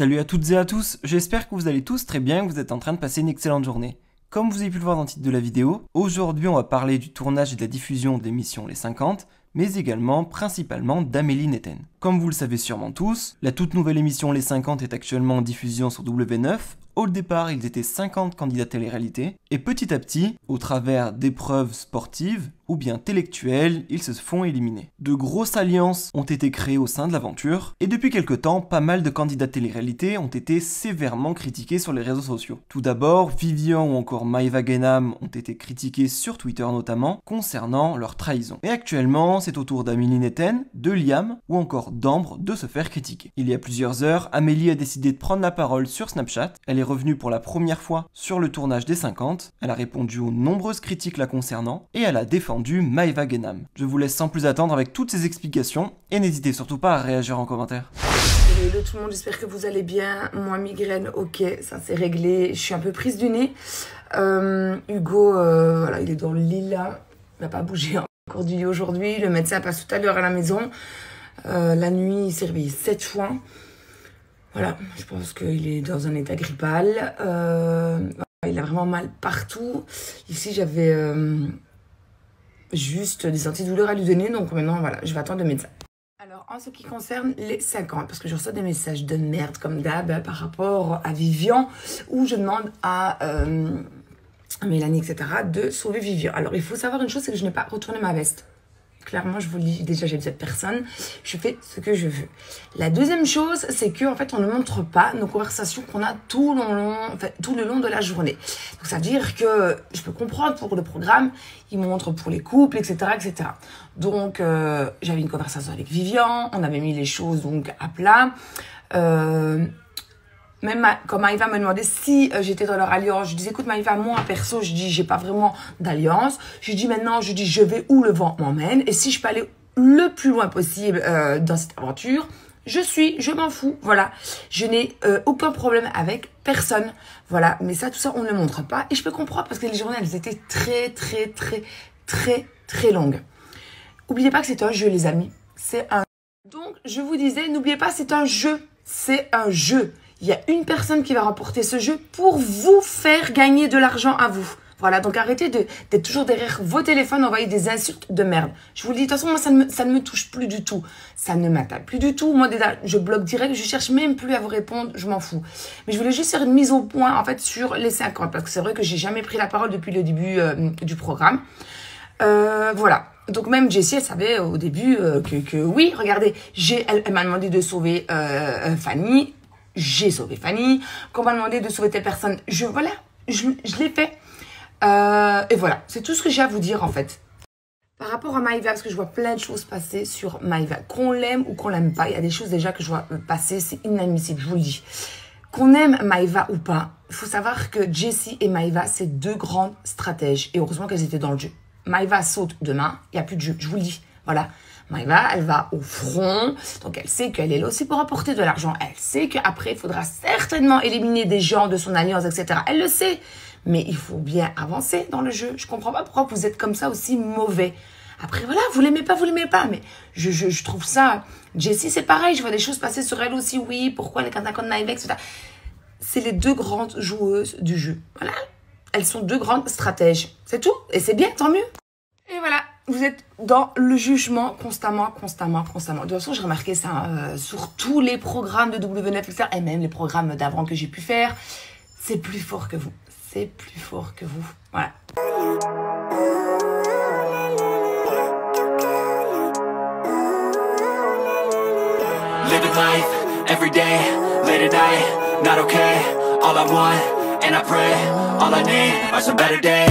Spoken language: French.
Salut à toutes et à tous, j'espère que vous allez tous très bien et que vous êtes en train de passer une excellente journée. Comme vous avez pu le voir dans le titre de la vidéo, aujourd'hui on va parler du tournage et de la diffusion de l'émission Les 50, mais également principalement d'Amélie Netten. Comme vous le savez sûrement tous, la toute nouvelle émission Les 50 est actuellement en diffusion sur W9. Au départ, ils étaient 50 candidats télé-réalité, et petit à petit, au travers d'épreuves sportives ou bien intellectuelles, ils se font éliminer. De grosses alliances ont été créées au sein de l'aventure, et depuis quelque temps, pas mal de candidats télé-réalité ont été sévèrement critiqués sur les réseaux sociaux. Tout d'abord, Vivian ou encore Maëva Guénam ont été critiqués sur Twitter notamment, concernant leur trahison. Et actuellement, c'est au tour d'Amélie Netten, de Liam ou encore d'Ambre de se faire critiquer. Il y a plusieurs heures, Amélie a décidé de prendre la parole sur Snapchat. Elle est revenue pour la première fois sur le tournage des 50, elle a répondu aux nombreuses critiques la concernant et elle a défendu Maëva Guénam. Je vous laisse sans plus attendre avec toutes ces explications et n'hésitez surtout pas à réagir en commentaire. Hello tout le monde, j'espère que vous allez bien. Moi migraine, ok, ça c'est réglé, je suis un peu prise du nez. Hugo, voilà, il est dans le lit là, il n'a pas bougé encore du lit aujourd'hui. Le médecin passe tout à l'heure à la maison. La nuit, il s'est réveillé 7 fois. Voilà, je pense qu'il est dans un état grippal. Il a vraiment mal partout. Ici, j'avais juste des antidouleurs à lui donner. Donc maintenant, voilà, je vais attendre le médecin. Alors, en ce qui concerne les 50, parce que je reçois des messages de merde, comme d'hab, par rapport à Vivian, où je demande à Mélanie, etc., de sauver Vivian. Alors, il faut savoir une chose, c'est que je n'ai pas retourné ma veste. Clairement, je vous le dis, déjà, j'ai cette personne. Je fais ce que je veux. La deuxième chose, c'est qu'en fait, on ne montre pas nos conversations qu'on a tout le long de la journée. Donc, ça veut dire que je peux comprendre pour le programme, il montre pour les couples, etc., etc. Donc, j'avais une conversation avec Vivian. On avait mis les choses donc à plat. Même quand Maëva me demandait si j'étais dans leur alliance, je disais, écoute Maëva, moi perso, je dis, j'ai pas vraiment d'alliance. Je dis maintenant, je dis, je vais où le vent m'emmène. Et si je peux aller le plus loin possible dans cette aventure, je m'en fous. Voilà, je n'ai aucun problème avec personne. Voilà, mais ça, tout ça, on ne le montre pas. Et je peux comprendre parce que les journées, elles étaient très longues. N'oubliez pas que c'est un jeu, les amis. C'est un. Donc, je vous disais, n'oubliez pas, c'est un jeu. C'est un jeu. Il y a une personne qui va remporter ce jeu pour vous faire gagner de l'argent à vous. Voilà, donc arrêtez d'être toujours derrière vos téléphones, envoyer des insultes de merde. Je vous le dis, de toute façon, moi, ça ne me touche plus du tout. Ça ne m'attaque plus du tout. Moi, déjà, je bloque direct, je cherche même plus à vous répondre, je m'en fous. Mais je voulais juste faire une mise au point, en fait, sur les 50, parce que c'est vrai que j'ai jamais pris la parole depuis le début du programme. Voilà. Donc même Jessie, elle savait au début que oui, regardez, elle m'a demandé de sauver Fanny. J'ai sauvé Fanny. Quand on m'a demandé de sauver telle personne, je l'ai fait. Et voilà, c'est tout ce que j'ai à vous dire en fait. Par rapport à Maëva, parce que je vois plein de choses passer sur Maëva. Qu'on l'aime ou qu'on l'aime pas, il y a des choses déjà que je vois passer, c'est inadmissible, je vous le dis. Qu'on aime Maëva ou pas, il faut savoir que Jessie et Maëva, c'est deux grandes stratèges. Et heureusement qu'elles étaient dans le jeu. Maëva saute demain, il n'y a plus de jeu, je vous le dis. Voilà. Maëva, elle va au front, donc elle sait qu'elle est là aussi pour apporter de l'argent. Elle sait qu'après, il faudra certainement éliminer des gens de son alliance, etc. Elle le sait, mais il faut bien avancer dans le jeu. Je comprends pas pourquoi vous êtes comme ça aussi mauvais. Après, voilà, vous l'aimez pas, mais je trouve ça... Jessie, c'est pareil, je vois des choses passer sur elle aussi, oui, pourquoi les cantacons de Maëva, etc. C'est les deux grandes joueuses du jeu. Voilà, elles sont deux grandes stratèges. C'est tout, et c'est bien, tant mieux. Et voilà. Vous êtes dans le jugement constamment. De toute façon, j'ai remarqué ça sur tous les programmes de W9, etc. Et même les programmes d'avant que j'ai pu faire. C'est plus fort que vous. C'est plus fort que vous. Voilà. Living life, every day, late at night, not okay. All I want, and I pray, all I need are some better days.